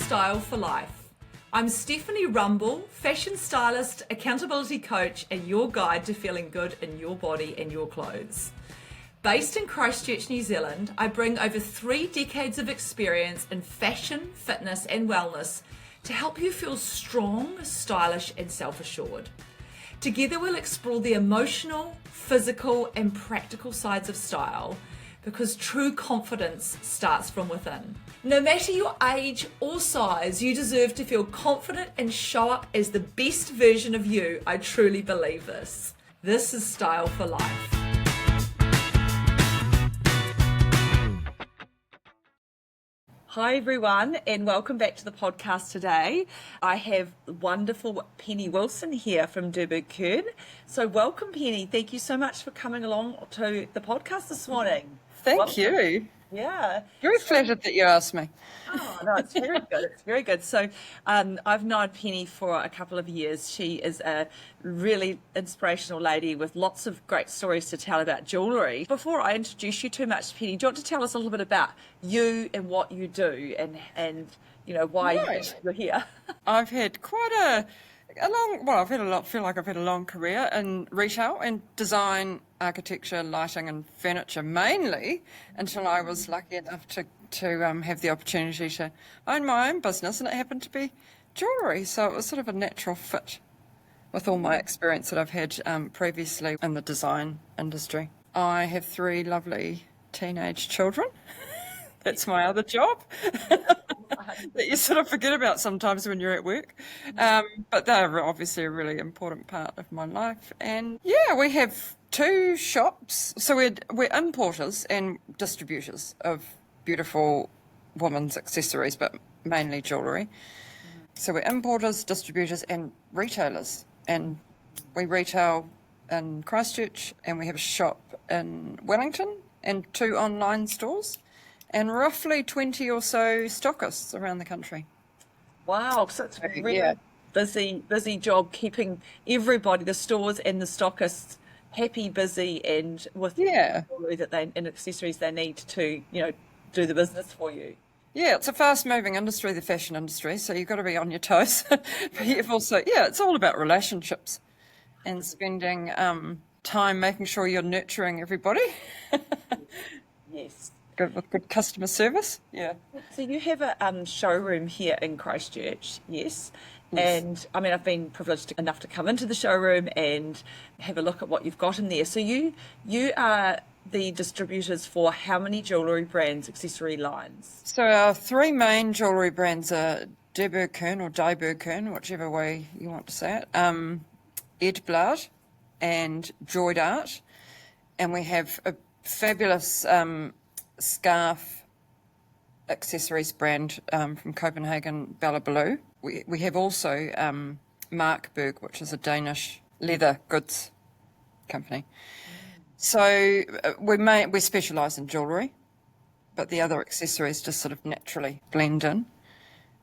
Style for Life. I'm Stephanie Rumble, fashion stylist, accountability coach, and your guide to feeling good in your body and your clothes. Based in Christchurch, New Zealand, I bring over 3 decades of experience in fashion, fitness, and wellness to help you feel strong, stylish, and self-assured. Together we'll explore the emotional, physical, and practical sides of style, because true confidence starts from within. No matter your age or size, you deserve to feel confident and show up as the best version of you. I truly believe this. This is Style for Life. Hi everyone, and welcome back to the podcast today. I have wonderful Penny Wilson here from Dyrberg Kern. So welcome, Penny. Thank you so much for coming along to the podcast this morning. Thank you. Yeah. Very flattered that you asked me. Oh, no, it's very good. It's very good. So I've known Penny for a couple of years. She is a really inspirational lady with lots of great stories to tell about jewellery. Before I introduce you too much, Penny, do you want to tell us a little bit about you and what you do and you know, why you're here? I've had quite a long, well, feel like I've had a long career in retail and design, architecture, lighting and furniture mainly, until I was lucky enough to have the opportunity to own my own business, and it happened to be jewellery. So it was sort of a natural fit with all my experience that I've had previously in the design industry. I have 3 lovely teenage children. That's my other job that you sort of forget about sometimes when you're at work. But they're obviously a really important part of my life. And yeah, we have 2 shops. So we're importers and distributors of beautiful women's accessories, but mainly jewellery. So we're importers, distributors and retailers. And we retail in Christchurch, and we have a shop in Wellington and 2 online stores, and roughly 20 or so stockists around the country. Wow, so it's a really busy job keeping everybody, the stores and the stockists, happy, busy, and with the jewellery that they and accessories they need to, you know, do the business for you. Yeah, it's a fast-moving industry, the fashion industry, so you've got to be on your toes. But you've also, it's all about relationships and spending time making sure you're nurturing everybody. Yes. With good customer service. Yeah. So you have a showroom here in Christchurch, yes? And I mean, I've been privileged enough to come into the showroom and have a look at what you've got in there. So you are the distributors for how many jewellery brands, accessory lines? So our 3 main jewellery brands are Dyrberg Kern or Dyrberg Kern, whichever way you want to say it, Edblad and Joidart, and we have a fabulous scarf accessories brand from Copenhagen, Blue. We have also Markberg, which is a Danish leather goods company. So we specialise in jewellery, but the other accessories just sort of naturally blend in.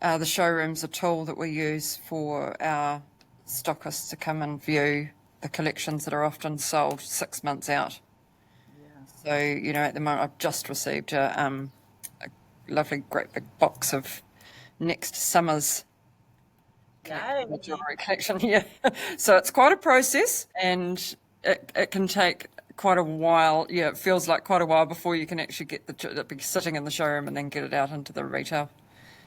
The showroom's a tool that we use for our stockists to come and view the collections that are often sold 6 months out. So, you know, at the moment I've just received a lovely great big box of next summer's jewellery collection here. So it's quite a process, and it can take quite a while. Yeah, it feels like quite a while before you can actually get it be sitting in the showroom and then get it out into the retail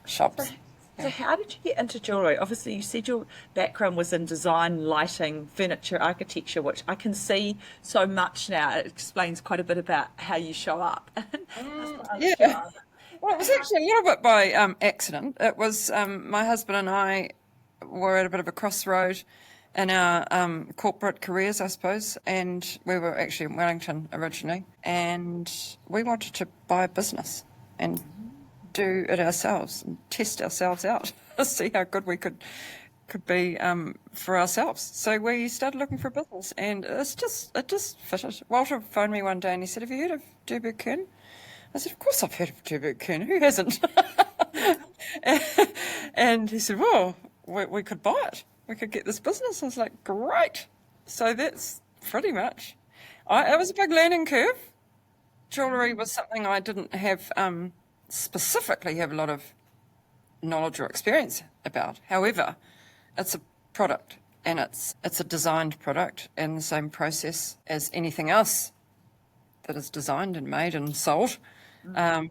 shops. So how did you get into jewellery? Obviously, you said your background was in design, lighting, furniture, architecture, which I can see so much now. It explains quite a bit about how you show up. Yeah. Well, it was actually a little bit by accident. It was my husband and I were at a bit of a crossroad in our corporate careers, I suppose, and we were actually in Wellington originally, and we wanted to buy a business and do it ourselves and test ourselves out, see how good we could be for ourselves. So we started looking for a business, and it just fitted. Walter phoned me one day and he said, "Have you heard of Dyrberg Kern?" I said, "Of course I've heard of Dyrberg Kern. Who hasn't?" And he said, "Well, we could buy it. We could get this business." I was like, "Great." So that's pretty much. It was a big learning curve. Jewellery was something I didn't have specifically have a lot of knowledge or experience about. However, it's a product, and it's a designed product in the same process as anything else that is designed and made and sold.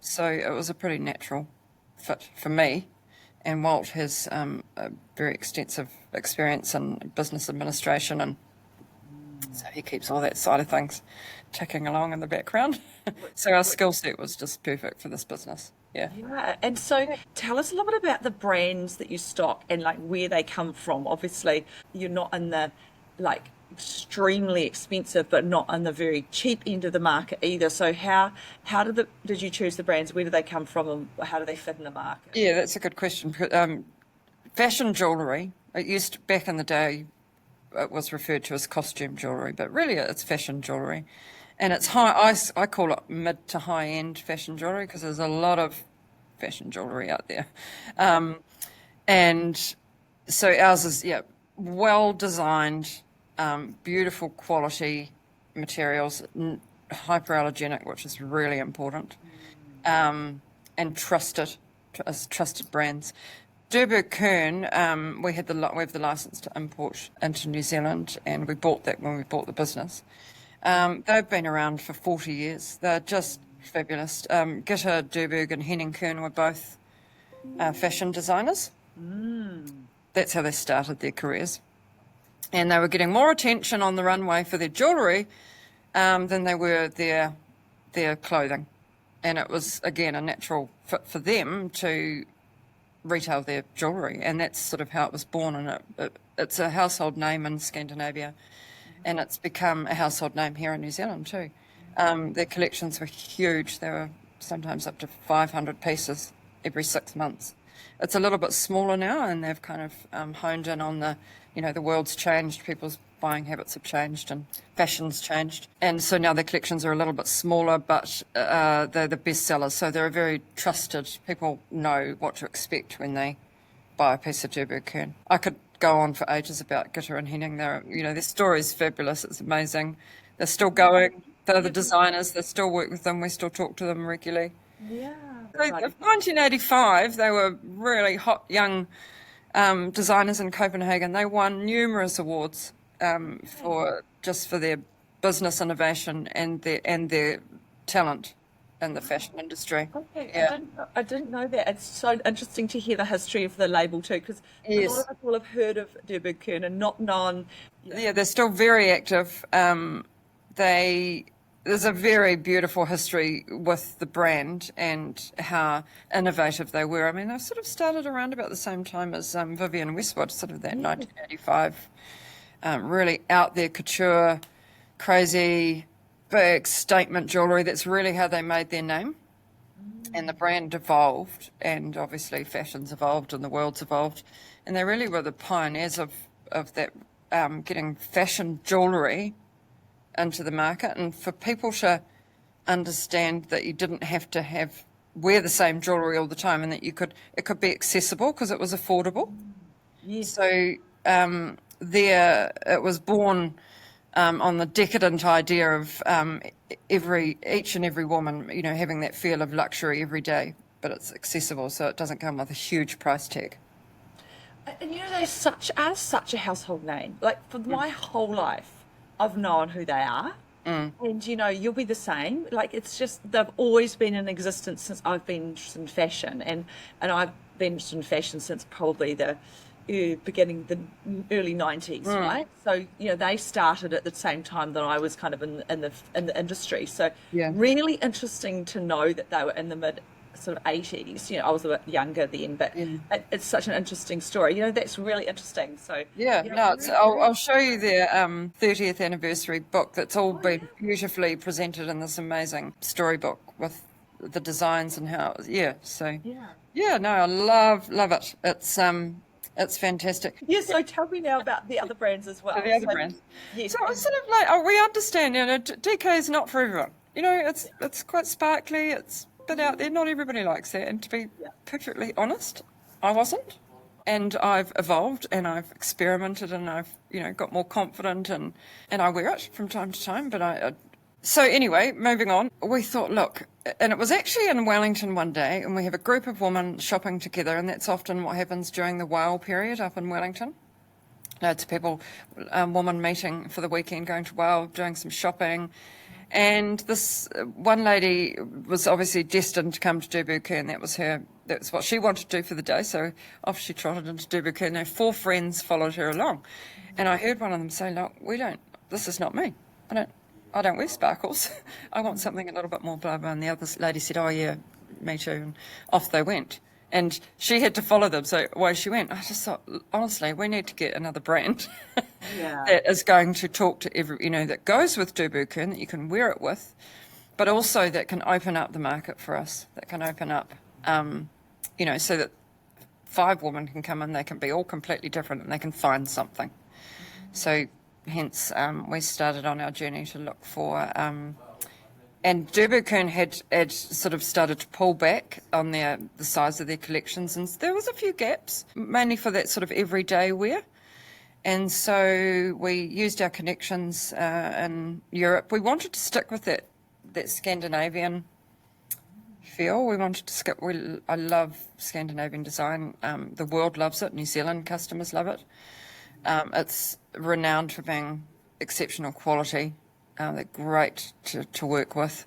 So it was a pretty natural fit for me. And Walt has a very extensive experience in business administration, and so he keeps all that side of things ticking along in the background. So our skill set was just perfect for this business. Yeah. Yeah, and so tell us a little bit about the brands that you stock and like where they come from. Obviously, you're not in the like extremely expensive, but not on the very cheap end of the market either. So how did you choose the brands? Where do they come from, and how do they fit in the market? Yeah, that's a good question. Fashion jewellery, it used back in the day, it was referred to as costume jewellery, but really it's fashion jewellery. And it's high, I call it mid to high end fashion jewellery because there's a lot of fashion jewellery out there. And so ours is, well designed, beautiful quality materials, hyperallergenic, which is really important, and trusted brands. Dyrberg Kern, we have the license to import into New Zealand, and we bought that when we bought the business. They've been around for 40 years. They're just fabulous. Gitta Dyrberg and Henning Kern were both fashion designers. That's how they started their careers. And they were getting more attention on the runway for their jewellery than they were their clothing. And it was, again, a natural fit for them to retail their jewellery. And that's sort of how it was born. And it's a household name in Scandinavia. And it's become a household name here in New Zealand too. Their collections were huge. They were sometimes up to 500 pieces every 6 months. It's a little bit smaller now, and they've kind of honed in on the world's changed, people's buying habits have changed, and fashion's changed. And so now their collections are a little bit smaller, but they're the best sellers. So they're very trusted. People know what to expect when they buy a piece of Dyrberg Kern. I could go on for ages about Gitta and Henning. Their story's fabulous. It's amazing. They're still going. They're the designers. They still work with them. We still talk to them regularly. Yeah. So, in 1985, they were really hot young designers in Copenhagen. They won numerous awards for their business innovation and their talent in the fashion industry. Okay, Yeah. I didn't know that. It's so interesting to hear the history of the label too, because a lot of people have heard of Dyrberg Kern and not known. Yeah, they're still very active. There's a very beautiful history with the brand and how innovative they were. I mean, they sort of started around about the same time as Vivienne Westwood, sort of that 1985, really out there, couture, crazy, big statement jewellery. That's really how they made their name. And the brand evolved, and obviously fashion's evolved and the world's evolved. And they really were the pioneers of that, getting fashion jewellery into the market, and for people to understand that you didn't have to wear the same jewellery all the time, and that it could be accessible because it was affordable. Yes. So it was born on the decadent idea of each and every woman, having that feel of luxury every day, but it's accessible, so it doesn't come with a huge price tag. And they're such a household name. Like for my whole life, I've known who they are. And you'll be the same. Like it's just they've always been in existence since I've been interested in fashion, and I've been interested in fashion since probably the beginning the early 90s, right? So they started at the same time that I was kind of in the industry. So really interesting to know that they were in the mid sort of 80s. I was a bit younger then, but it's such an interesting story. That's really interesting. So I'll show you their 30th anniversary book that's all been beautifully presented in this amazing storybook with the designs and how I love it. It's fantastic. Yeah, so tell me now about the other brands as well. The other brands. Yes. So it's sort of like, we understand, DK is not for everyone. It's quite sparkly, it's a bit out there. Not everybody likes that. And to be perfectly honest, I wasn't. And I've evolved and I've experimented and I've, got more confident and I wear it from time to time. But so anyway, moving on, we thought, look, and it was actually in Wellington one day, and we have a group of women shopping together, and that's often what happens during the whale period up in Wellington. Loads of people, women meeting for the weekend, going to Whale, doing some shopping. And this one lady was obviously destined to come to Dyrberg Kern. That's what she wanted to do for the day. So off she trotted into Dyrberg Kern. 4 friends followed her along. And I heard one of them say, look, this is not me. I don't wear sparkles. I want something a little bit more blah, blah. And the other lady said, oh yeah, me too. And off they went. And she had to follow them. So away she went. I just thought, honestly, we need to get another brand that is going to talk to that goes with Dyrberg Kern, that you can wear it with, but also that can open up the market for us, that can open up, so that 5 women can come in, they can be all completely different and they can find something. So hence we started on our journey to look for... And Dyrberg Kern had sort of started to pull back on the size of their collections, and there was a few gaps, mainly for that sort of everyday wear. And so we used our connections in Europe. We wanted to stick with that Scandinavian feel. We wanted to skip. I love Scandinavian design. The world loves it. New Zealand customers love it. It's renowned for being exceptional quality. They're great to work with.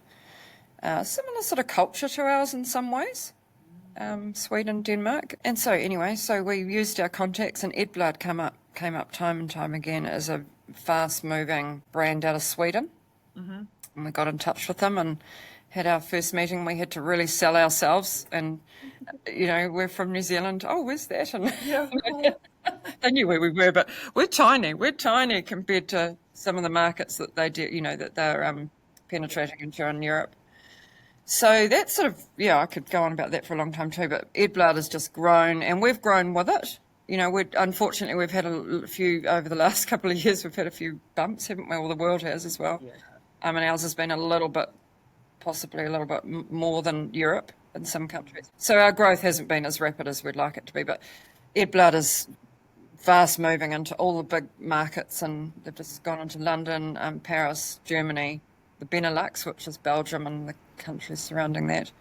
Similar sort of culture to ours in some ways, Sweden, Denmark. And so anyway, we used our contacts, and Edblad came up time and time again as a fast-moving brand out of Sweden. Mm-hmm. And we got in touch with them and had our first meeting. We had to really sell ourselves, and we're from New Zealand. Oh, where's that? And they knew where we were, but we're tiny. We're tiny compared to some of the markets that they do, that they're penetrating into in Europe. So that's sort of, I could go on about that for a long time too, but Edblad has just grown, and we've grown with it. Unfortunately, we've had a few, over the last couple of years, we've had a few bumps, haven't we? Well, the world has as well. Yeah. And ours has been possibly a little bit more than Europe in some countries. So our growth hasn't been as rapid as we'd like it to be, but Edblad is fast moving into all the big markets, and they've just gone into London, Paris, Germany, the Benelux, which is Belgium and the countries surrounding that.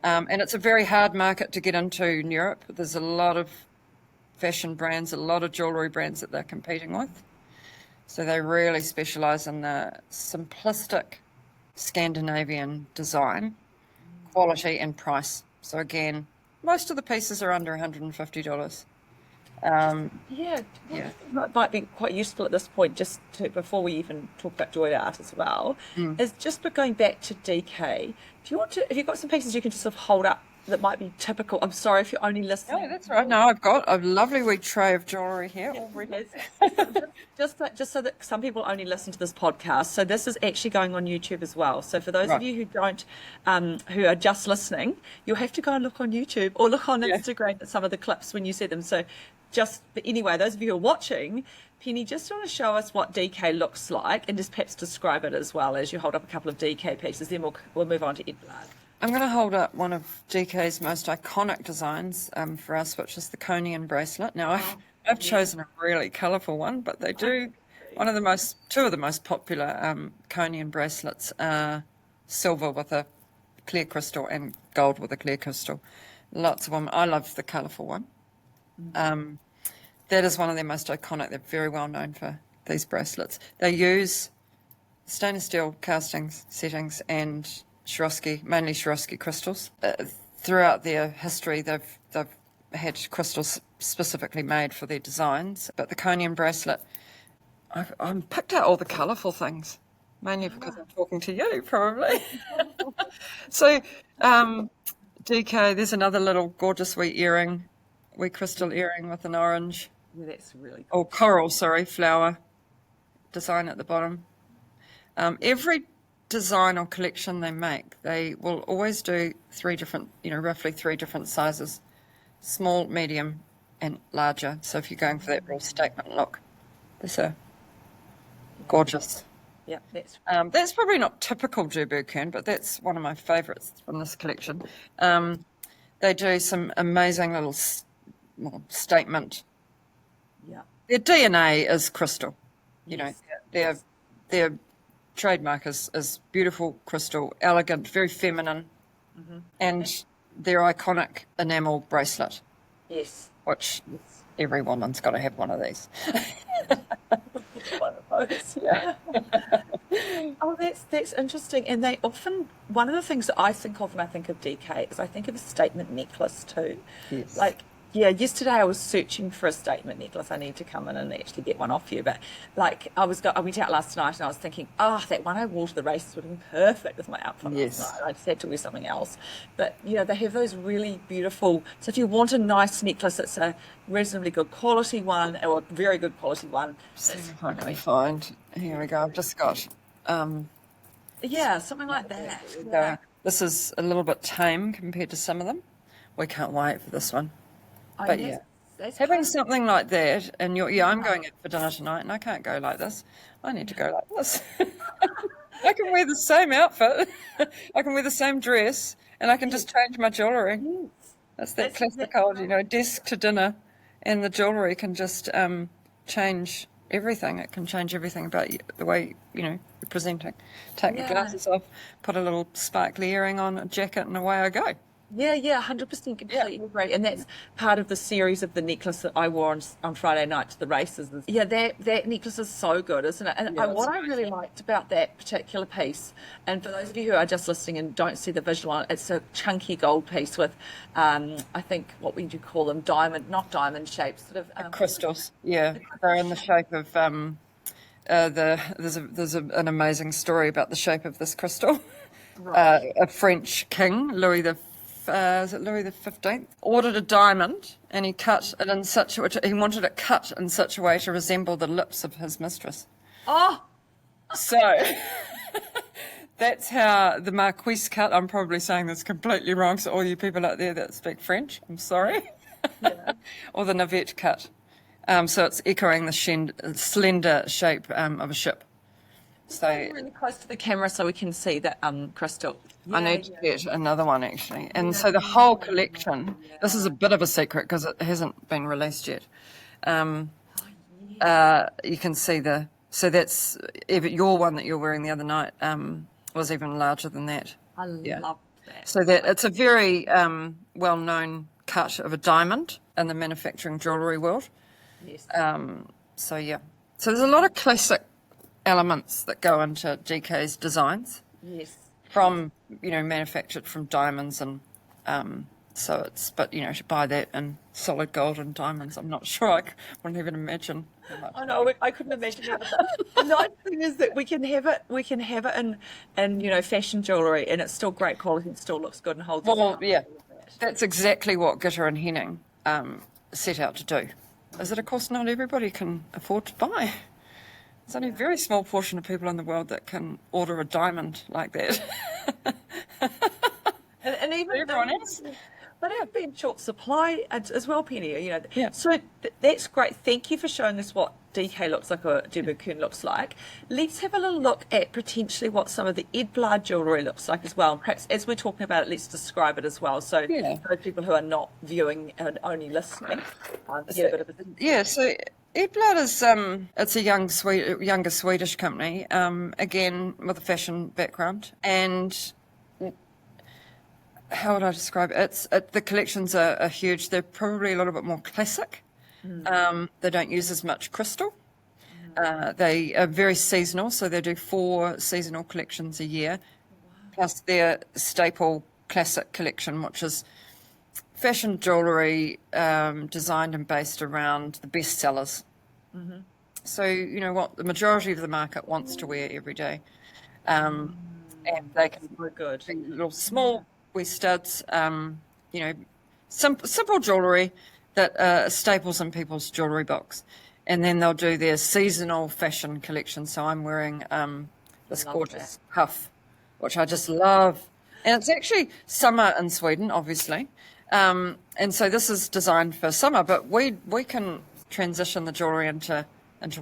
And it's a very hard market to get into in Europe. There's a lot of fashion brands, a lot of jewellery brands that they're competing with. So they really specialise in the simplistic Scandinavian design, quality and price. So again, most of the pieces are under $150. Might be quite useful at this point, before we even talk about Joidart as well, is just going back to DK. Have you got some pieces you can just sort of hold up that might be typical? I'm sorry if you're only listening. No, that's right. No, I've got a lovely wee tray of jewellery here already. just so that some people only listen to this podcast. So this is actually going on YouTube as well. So for those of you who don't, who are just listening, you'll have to go and look on YouTube or look on Instagram at some of the clips when you see them. So but anyway, those of you who are watching, Penny, just want to show us what DK looks like and just perhaps describe it as well as you hold up a couple of DK pieces. Then we'll move on to Edblad. I'm going to hold up one of DK's most iconic designs for us, which is the Conian bracelet. Now, I've chosen a really colourful one, but they do. Two of the most popular Conian bracelets are silver with a clear crystal and gold with a clear crystal. Lots of them. I love the colourful one. That is one of their most iconic. They're very well known for these bracelets. They use stainless steel castings, settings, and mainly Swarovski crystals. Throughout their history, they've had crystals specifically made for their designs. But the Conian bracelet, I picked out all the colourful things, mainly because I'm talking to you, probably. So, DK, there's another little gorgeous wee crystal earring with an orange. Yeah, that's really cool. Or coral, flower design at the bottom. Every design or collection they make, they will always do roughly three different sizes: small, medium, and larger. So if you're going for that real statement look, these are gorgeous. Yeah, that's probably not typical Dyrberg Kern, but that's one of my favourites from this collection. They do some amazing little statement. Yeah, their DNA is crystal. Their trademark is beautiful crystal, elegant, very feminine, and their iconic enamel bracelet, Yes. which every woman's got to have one of these. One of those, yeah. Oh, that's interesting. And they often, one of the things that I think of when I think of DK is I think of a statement necklace too. Yes. Like, yeah, yesterday I was searching for a statement necklace. I need to come in and actually get one off you. But like, I went out last night and I was thinking, that one I wore to the races would have been perfect with my outfit Yes. last night. I just had to wear something else. But, they have those really beautiful. So if you want a nice necklace, it's a reasonably good quality one or a very good quality one. See if I can find. Here we go. I've just got. Yeah, something like that. Yeah. This is a little bit tame compared to some of them. We can't wait for this one. But yeah, having something like that, and I'm going out for dinner tonight, and I can't go like this. I need to go like this. I can wear the same outfit, I can wear the same dress, and I can just change my jewellery. That's that classic old, desk to dinner, and the jewellery can just change everything. It can change everything about the way you're presenting. Take the glasses off, put a little sparkly earring on, a jacket, and away I go. Yeah, 100% completely agree. And that's part of the series of the necklace that I wore on Friday night to the races. Yeah, that necklace is so good, isn't it? And what I really liked about that particular piece, and for those of you who are just listening and don't see the visual on it, it's a chunky gold piece with, I think, what would you call them? Not diamond shapes, sort of... crystals, yeah. They're in the shape of... there's an amazing story about the shape of this crystal. Right. A French king, Louis the 15th, ordered a diamond, and he cut it in such a way. He wanted it cut in such a way to resemble the lips of his mistress. Oh, so that's how the Marquise cut. I'm probably saying this completely wrong, so all you people out there that speak French, I'm sorry. Or the Navette cut. So it's echoing the slender shape of a ship. So really close to the camera so we can see that crystal. I need to get another one actually. And so the whole collection, this is a bit of a secret because it hasn't been released yet. You can see so that's your one that you're wearing the other night was even larger than that. I love that. So that it's a very well-known cut of a diamond in the manufacturing jewellery world. Yes. So there's a lot of classic elements that go into DK's designs. Yes. From manufactured from diamonds, and so it's, but to buy that in solid gold and diamonds, I'm not sure I wouldn't even imagine. I know, I couldn't imagine it. The nice thing is that we can have it in fashion jewellery, and it's still great quality, it still looks good and holds. Well, yeah, that's exactly what Gitter and Henning set out to do. Is that of course not everybody can afford to buy. There's only a very small portion of people in the world that can order a diamond like that. and even everyone else. But have been short supply as well, Penny. Yeah. So that's great. Thank you for showing us what DK looks like or Dyrberg Kern looks like. Let's have a little look at potentially what some of the Edblad jewellery looks like as well. And perhaps as we're talking about it, let's describe it as well. So for the people who are not viewing and only listening, get a bit of a... So Edblad is it's a younger Swedish company, again with a fashion background, and how would I describe it? The collections are huge. They're probably a little bit more classic. They don't use as much crystal. They are very seasonal, so they do 4 seasonal collections a year, plus their staple classic collection, which is fashion jewellery designed and based around the best sellers. So what the majority of the market wants to wear every day, and they can be little small West studs, simple jewellery that are staples in people's jewellery box, and then they'll do their seasonal fashion collection. So I'm wearing this gorgeous cuff, which I just love, and it's actually summer in Sweden, obviously. And so this is designed for summer, but we can transition the jewellery into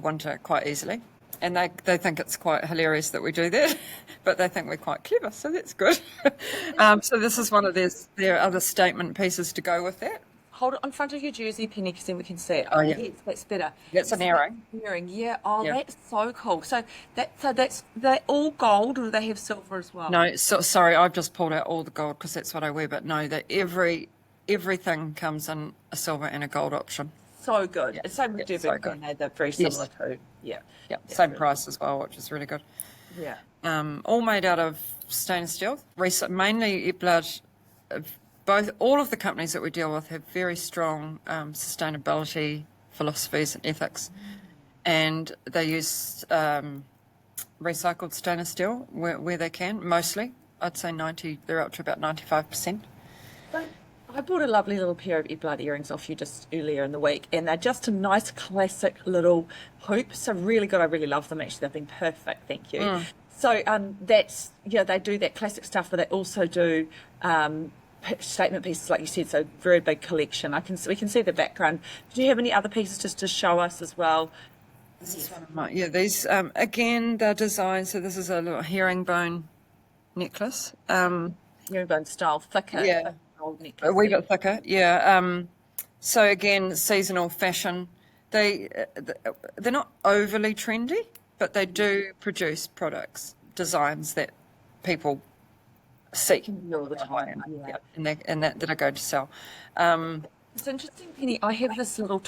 winter quite easily. And they think it's quite hilarious that we do that, but they think we're quite clever, so that's good. So this is one of their other statement pieces to go with that. hold it in front of your jersey, Penny, because then we can see it. Oh, yeah. Yes, that's better. That's an earring. Earring, yeah. Oh, Yeah. that's so cool. So that's they're all gold, or do they have silver as well? No, so sorry, I've just pulled out all the gold because that's what I wear. But no, that everything comes in a silver and a gold option. So good. Yeah. And same with Yeah, so Dyrberg good. Kern, they're very similar too. Yeah. Yeah, same price as well, which is really good. Yeah. All made out of stainless steel, mainly Edblad. All of the companies that we deal with have very strong sustainability philosophies and ethics, and they use recycled stainless steel where they can. Mostly, I'd say 90. They're up to about 95%. I bought a lovely little pair of Edblad earrings off you just earlier in the week, and they're just a nice classic little hoop. So really good. I really love them. Actually, they've been perfect. Thank you. So that's they do that classic stuff, but they also do statement pieces, like you said. So very big collection. We can see the background. Do you have any other pieces just to show us as well? This is one of my, these again they're designed. So this is a little herringbone necklace. Herringbone style, thicker. Yeah. Old necklace. A wee bit thicker, yeah. So again, seasonal fashion. They're not overly trendy, but they do produce designs that people seek All the time. Yeah. and that are going to sell. It's interesting, Penny. I have this little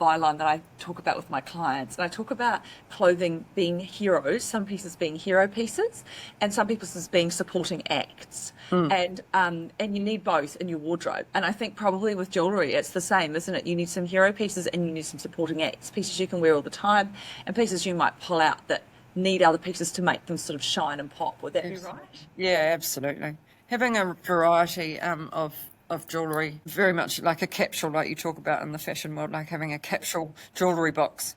byline that I talk about with my clients, and I talk about clothing being heroes, some pieces being hero pieces, and some pieces being supporting acts. And you need both in your wardrobe. And I think probably with jewellery, it's the same, isn't it? You need some hero pieces and you need some supporting acts, pieces you can wear all the time, and pieces you might pull out that need other pieces to make them sort of shine and pop. Would that be right? Yeah, absolutely. Having a variety of jewellery, very much like a capsule, like you talk about in the fashion world, like having a capsule jewellery box,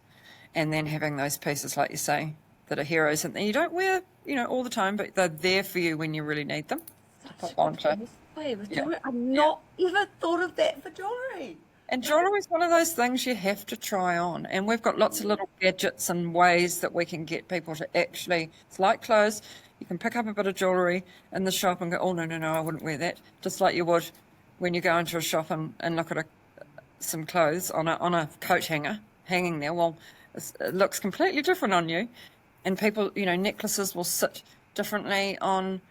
and then having those pieces, like you say, that are heroes, and you don't wear, all the time, but they're there for you when you really need them. I've not ever thought of that for jewellery. And jewellery is one of those things you have to try on, and we've got lots of little gadgets and ways that we can get people to actually, it's like clothes, you can pick up a bit of jewellery in the shop and go, oh, no, I wouldn't wear that, just like you would when you go into a shop and look at some clothes on a coat hanger hanging there. Well, it looks completely different on you, and people, necklaces will sit differently on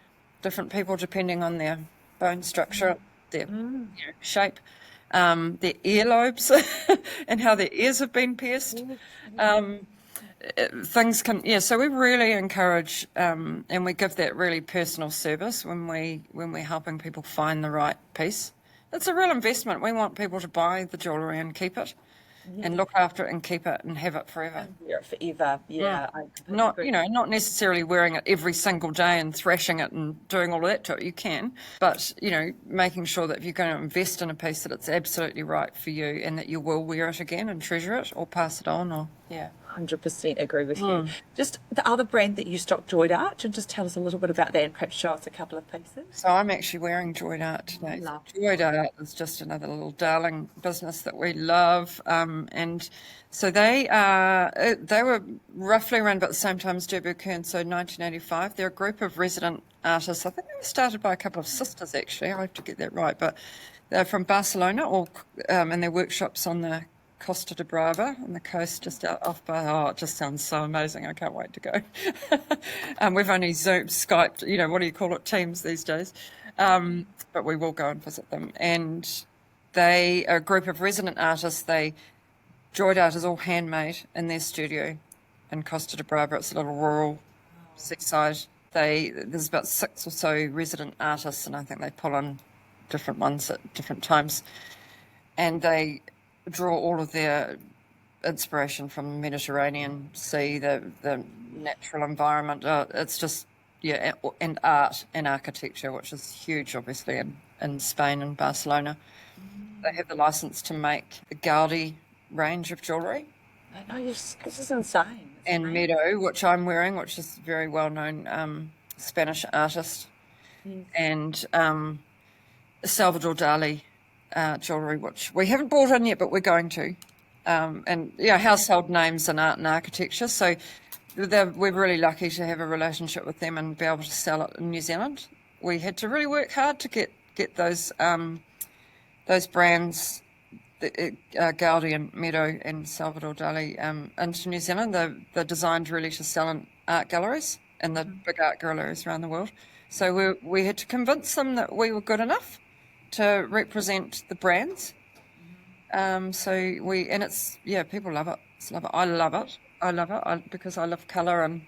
different people depending on their bone structure, their shape, their earlobes, and how their ears have been pierced. Things can, so we really encourage and we give that really personal service when we're helping people find the right piece. It's a real investment. We want people to buy the jewellery and keep it, and look after it and keep it and have it forever. Wear it forever. Yeah. Not not necessarily wearing it every single day and thrashing it and doing all of that to it. You can, but making sure that if you're going to invest in a piece, that it's absolutely right for you and that you will wear it again and treasure it or pass it on. Or 100% agree with you. Just the other brand that you stock, Joidart, and just tell us a little bit about that and perhaps show us a couple of pieces. So I'm actually wearing Joidart today. Joidart is just another little darling business that we love, and so they were roughly around about the same time as Dyrberg Kern, so 1985. They're a group of resident artists. I think they were started by a couple of sisters, actually. I have to get that right, but they're from Barcelona, and their workshops on the Costa de Brava on the coast, just out off by. It just sounds so amazing. I can't wait to go. We've only Skyped, what do you call it, Teams these days. But we will go and visit them. And they are a group of resident artists. Joidart is all handmade in their studio in Costa de Brava. It's a little rural seaside. There's about 6 or so resident artists, and I think they pull on different ones at different times. And they draw all of their inspiration from the Mediterranean Sea, the natural environment. It's just, and art and architecture, which is huge, obviously, in Spain and Barcelona. They have the license to make the Gaudi range of jewellery. I know, this is insane. And Meadow, which I'm wearing, which is a very well-known Spanish artist. And Salvador Dali jewellery, which we haven't brought in yet, but we're going to. And household names in art and architecture. So we're really lucky to have a relationship with them and be able to sell it in New Zealand. We had to really work hard to get those those brands, Gaudi and Meadow and Salvador Dali, into New Zealand. They're designed really to sell in art galleries and the big art galleries around the world. So we had to convince them that we were good enough to represent the brands. And it's, people love it. I love it. Because I love colour and.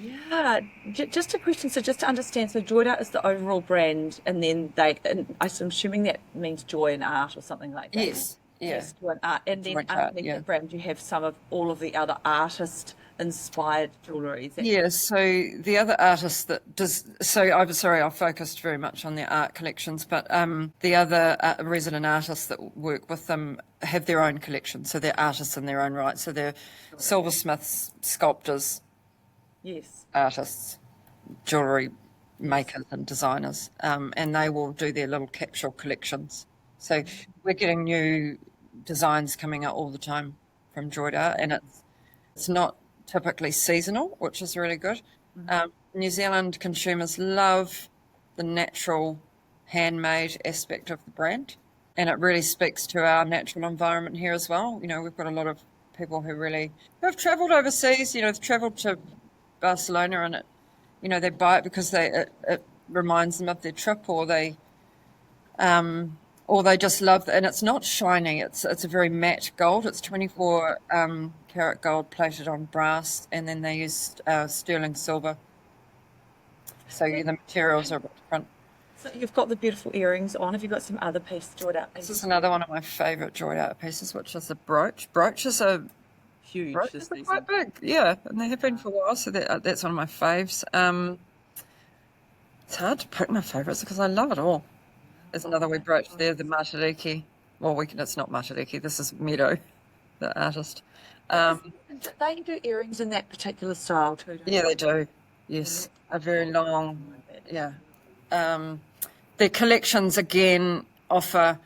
Yeah, just a question. So just to understand, so Joidart is the overall brand, and then I'm assuming that means joy in art or something like that. Yes, yeah. Yes, joy in art. And then Joint art, underneath yeah. the brand, you have some of all of the other artist-inspired jewellery. Yeah, so the other artists that does, so I'm sorry, I focused very much on their art collections, but the other resident artists that work with them have their own collection, so they're artists in their own right. So they're silversmiths, sculptors, Yes. artists, jewellery makers and designers, and they will do their little capsule collections. So we're getting new designs coming out all the time from Joidart, and it's not typically seasonal, which is really good. New Zealand consumers love the natural handmade aspect of the brand, and it really speaks to our natural environment here as well. You know, we've got a lot of people who have travelled overseas, they've travelled to Barcelona, and they buy it because it reminds them of their trip, or they just love it. And it's not shiny, it's a very matte gold. It's 24 karat gold plated on brass, and then they use sterling silver, so the materials are a bit different. So you've got the beautiful earrings on. Have you got some other pieces, Joidart? This is another one of my favourite Joidart pieces, which is the brooches are Huge. brooches are quite big, yeah, and they have been for a while, so that's one of my faves. It's hard to pick my favourites because I love it all. There's another wee brooch there, the Matariki. Well, it's not Matariki, this is Meadow, the artist. They do earrings in that particular style too, don't Yeah, they do. Yes, a very long, yeah. Their collections, again, offer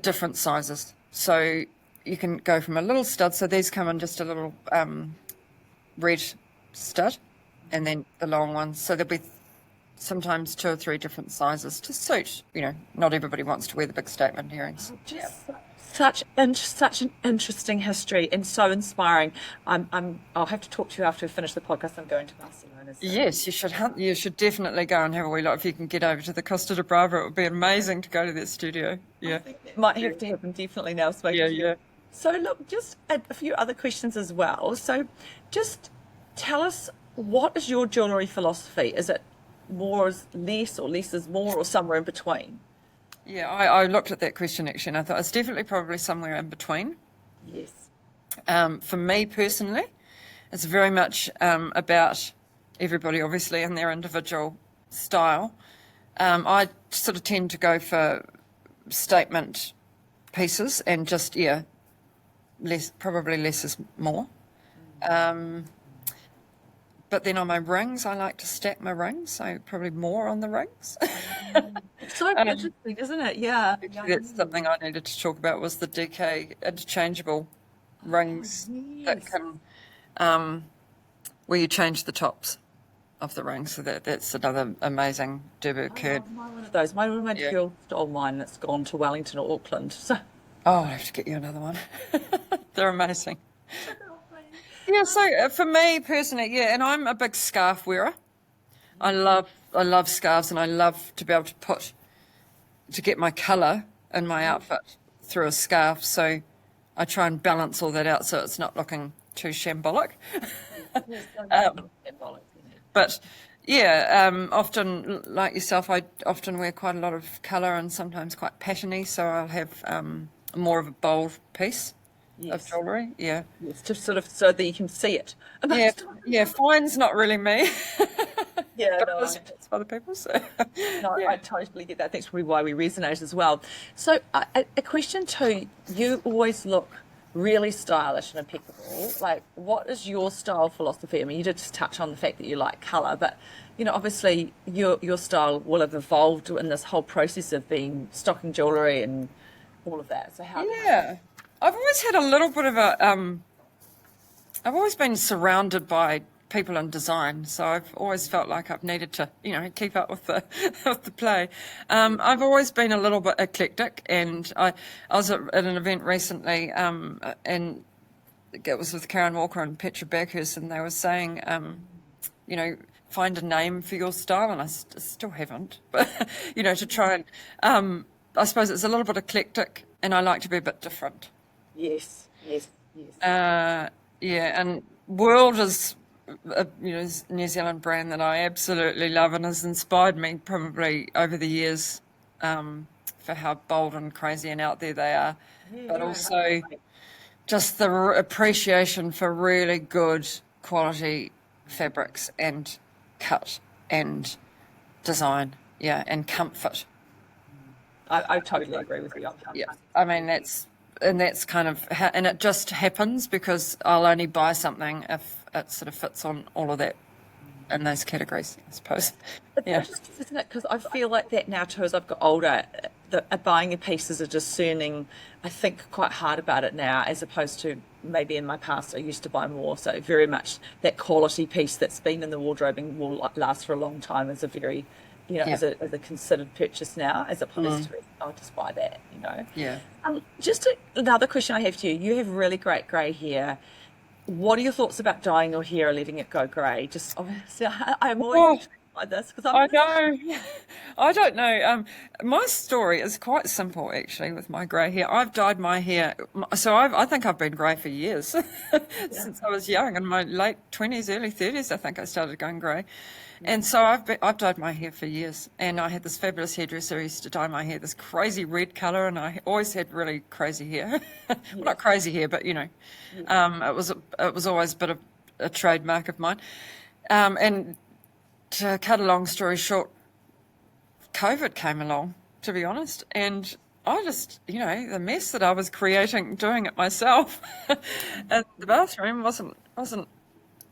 different sizes. So you can go from a little stud, so these come in just a little red stud, and then the long ones. So there'll be sometimes 2 or 3 different sizes to suit, not everybody wants to wear the big statement earrings. Just such an interesting history and so inspiring. I'll have to talk to you after we finish the podcast. I'm going to Barcelona. So. Yes, you should definitely go and have a wee look. If you can get over to the Costa da Brava, it would be amazing to go to their studio. Yeah, might have to happen definitely now. Yeah. So look, just a few other questions as well. So just tell us, what is your jewellery philosophy? Is it more is less, or less is more, or somewhere in between? Yeah, I looked at that question actually, and I thought it's definitely probably somewhere in between. Yes. For me personally, it's very much about everybody, obviously, and their individual style. I sort of tend to go for statement pieces and just, probably less is more. But then on my rings, I like to stack my rings, so probably more on the rings. So interesting, isn't it? Yeah. That's something I needed to talk about, was the DK interchangeable rings that can, where you change the tops of the rings. So that's another amazing Dyrberg Kern. One of those. One of my girls stole mine, and it's gone to Wellington or Auckland. So. Oh, I'll have to get you another one. They're amazing. Yeah, so for me personally, and I'm a big scarf wearer. I love scarves, and I love to be able to get my colour in my outfit through a scarf. So I try and balance all that out so it's not looking too shambolic. But often, like yourself, I often wear quite a lot of colour and sometimes quite patterney. So I'll have more of a bold piece. Of jewellery, yeah. It's just sort of so that you can see it. Fine's not really me. But it's for other people. So. I totally get that. That's probably why we resonate as well. So a question too, you always look really stylish and impeccable. Like, what is your style philosophy? I mean, you did just touch on the fact that you like colour, but, obviously your style will have evolved in this whole process of being stocking jewellery and all of that. So how... I've always had a little bit of I've always been surrounded by people in design, so I've always felt like I've needed to, keep up with the with the play. I've always been a little bit eclectic, and I was at an event recently, and it was with Karen Walker and Petra Berghurst, and they were saying, find a name for your style, and I still haven't, but to try and I suppose it's a little bit eclectic, and I like to be a bit different. Yes. Yeah, and World is a New Zealand brand that I absolutely love and has inspired me probably over the years, for how bold and crazy and out there they are, but also just the appreciation for really good quality fabrics and cut and design, and comfort. I totally agree with you. Yeah, I mean that's kind of, and it just happens because I'll only buy something if it sort of fits on all of that in those categories, I suppose. Yeah. Isn't it? Because I feel like that now too as I've got older, buying your pieces are discerning, I think, quite hard about it now, as opposed to maybe in my past I used to buy more. So very much that quality piece that's been in the wardrobe and will last for a long time is a very, as a considered purchase now, as opposed to, I'll just buy that, Yeah. Another question I have to you. You have really great grey hair. What are your thoughts about dyeing your hair or letting it go grey? Just obviously, I'm always intrigued by this because I know. I don't know. My story is quite simple, actually, with my grey hair. I've dyed my hair, so I think I've been grey for years, since I was young, in my late 20s, early 30s. I think I started going grey. And so I've dyed my hair for years, and I had this fabulous hairdresser who used to dye my hair this crazy red colour, and I always had really crazy hair. Well, not crazy hair, but it was always a bit of a trademark of mine. And to cut a long story short, COVID came along, to be honest, and I just, the mess that I was creating doing it myself in the bathroom wasn't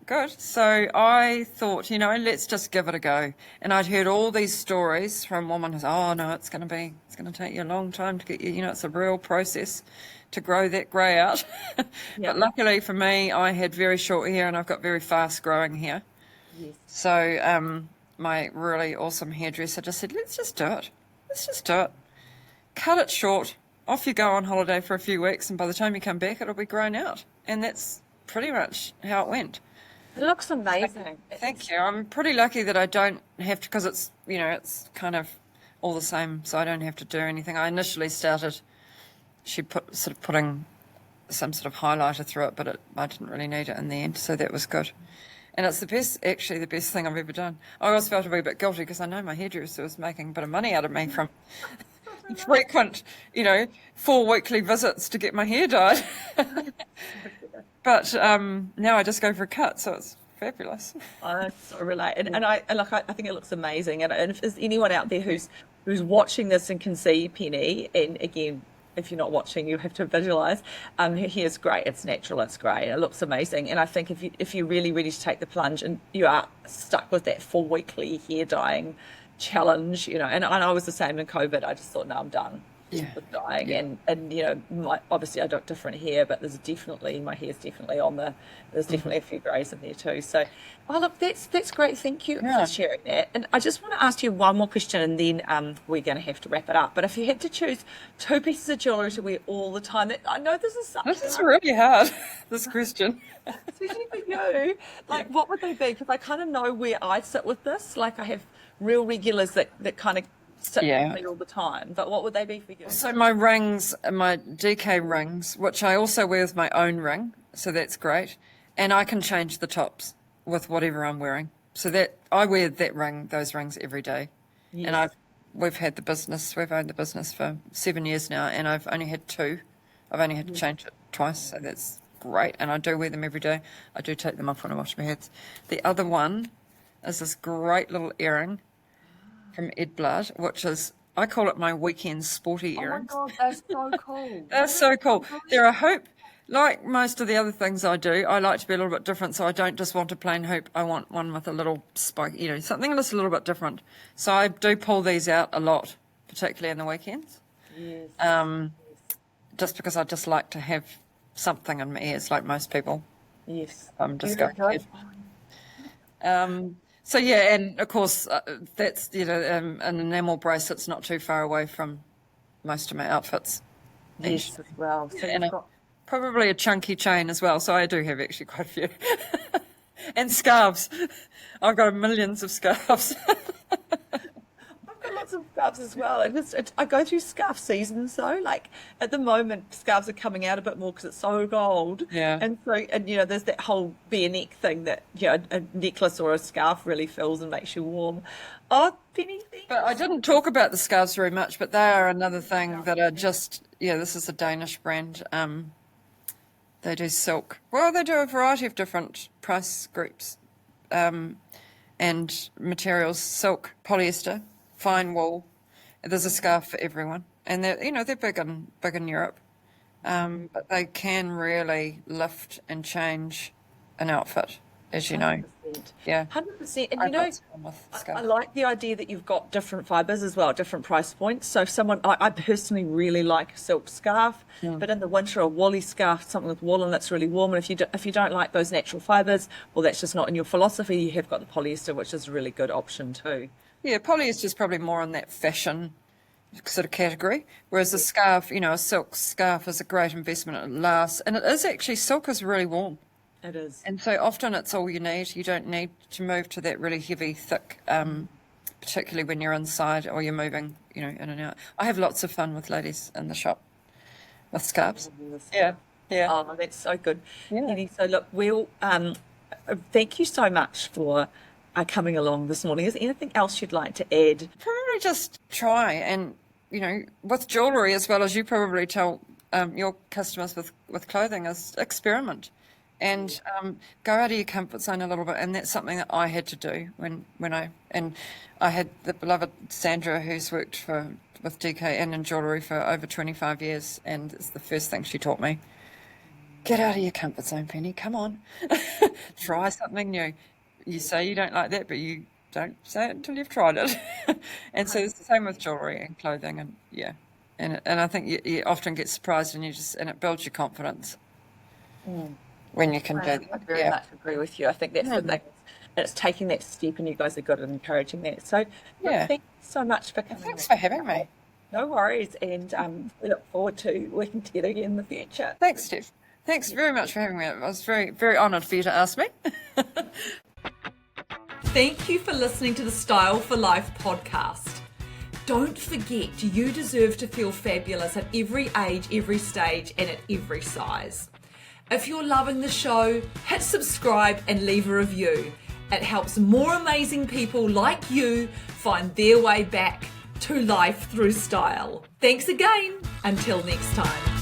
good. So I thought, let's just give it a go. And I'd heard all these stories from women who said, oh no, it's going to take you a long time to get it's a real process to grow that grey out. But luckily for me, I had very short hair and I've got very fast growing hair. Yes. So my really awesome hairdresser just said, let's just do it. Cut it short. Off you go on holiday for a few weeks, and by the time you come back, it'll be grown out. And that's pretty much how it went. It looks amazing. Thank you. I'm pretty lucky that I don't have to, because it's, it's kind of all the same, so I don't have to do anything. I initially started, putting some sort of highlighter through it, but I didn't really need it in the end, so that was good. And it's the best thing I've ever done. I always felt a wee bit guilty because I know my hairdresser was making a bit of money out of me from frequent, 4 weekly visits to get my hair dyed. But now I just go for a cut, so it's fabulous. I so relate, and I think it looks amazing. And if there's anyone out there who's watching this and can see Penny, and again, if you're not watching, you have to visualize. Her hair's great. It's natural. It's great. It looks amazing. And I think if you're really ready to take the plunge and you are stuck with that 4 weekly hair dyeing challenge, and I was the same in COVID. I just thought, no, I'm done. With dyeing, and obviously I got different hair, but my hair's definitely there's definitely a few greys in there too. So, look, that's great. Thank you for sharing that. And I just want to ask you one more question, and then we're going to have to wrap it up. But if you had to choose 2 pieces of jewellery to wear all the time, I know this is really hard. This question, especially for you, what would they be? Because I kind of know where I sit with this. Like I have real regulars that kind of sit with me all the time, but what would they be for you? So my rings, my DK rings, which I also wear with my own ring, so that's great, and I can change the tops with whatever I'm wearing. So that I wear those rings every day, and we've owned the business for 7 years now, and I've only had 2. I've only had to change it twice, so that's great, and I do wear them every day. I do take them off when I wash my hands. The other one is this great little earring from Edblad, which is, I call it my weekend sporty earrings. Oh my God, that's so cool. They're so cool. They're a hoop. Like most of the other things I do, I like to be a little bit different, so I don't just want a plain hoop. I want one with a little spike, something that's a little bit different. So I do pull these out a lot, particularly in the weekends. Yes. Just because I just like to have something in my ears, like most people. Yes. Discovered. So yeah, and of course that's an enamel bracelet's not too far away from most of my outfits. Yes, as well. So And you've got probably a chunky chain as well. So I do have actually quite a few. And scarves. I've got millions of scarves. I've got lots of scarves as well. I go through scarf seasons though. Like at the moment, scarves are coming out a bit more because it's so cold. Yeah. And there's that whole bare neck thing that a necklace or a scarf really fills and makes you warm. Oh, Penny, But I didn't talk about the scarves very much, but they are another thing that are just, this is a Danish brand. They do silk. Well, they do a variety of different price groups and materials, silk, polyester, fine wool. There's a scarf for everyone. And they're big in Europe. But they can really lift and change an outfit, as you know. 100%. Yeah. 100%. And I've got some with I scarves. like the idea that you've got different fibres as well, different price points. So I personally really like a silk scarf, but in the winter a woolly scarf, something with wool and that's really warm. And if you don't like those natural fibres, well, that's just not in your philosophy. You have got the polyester, which is a really good option too. Yeah, polyester is probably more on that fashion sort of category, whereas a scarf, a silk scarf is a great investment. It lasts, and it is actually, silk is really warm. It is. And so often it's all you need. You don't need to move to that really heavy, thick, particularly when you're inside or you're moving, in and out. I have lots of fun with ladies in the shop with scarves. Yeah. Oh, that's so good. Yeah. Penny, so look, we'll thank you so much for coming along this morning. Is there anything else you'd like to add? Probably just try and, with jewellery as well as you probably tell your customers with clothing, is experiment. And go out of your comfort zone a little bit, and that's something that I had to do when I had the beloved Sandra, who's worked with DK and in jewellery for over 25 years, and it's the first thing she taught me. Get out of your comfort zone, Penny. Come on, try something new. You say you don't like that, but you don't say it until you've tried it. And so it's the same with jewellery and clothing, and I think you often get surprised, and it builds your confidence. When you can do that. I very much agree with you. I think that's the thing. It's taking that step, and you guys are good at encouraging that. So, thank you so much for coming. Thanks for having me. No worries, and we look forward to working together again in the future. Thanks, Steph. Thanks very much for having me. I was very, very honoured for you to ask me. Thank you for listening to the Style for Life podcast. Don't forget, you deserve to feel fabulous at every age, every stage, and at every size. If you're loving the show, hit subscribe and leave a review. It helps more amazing people like you find their way back to life through style. Thanks again. Until next time.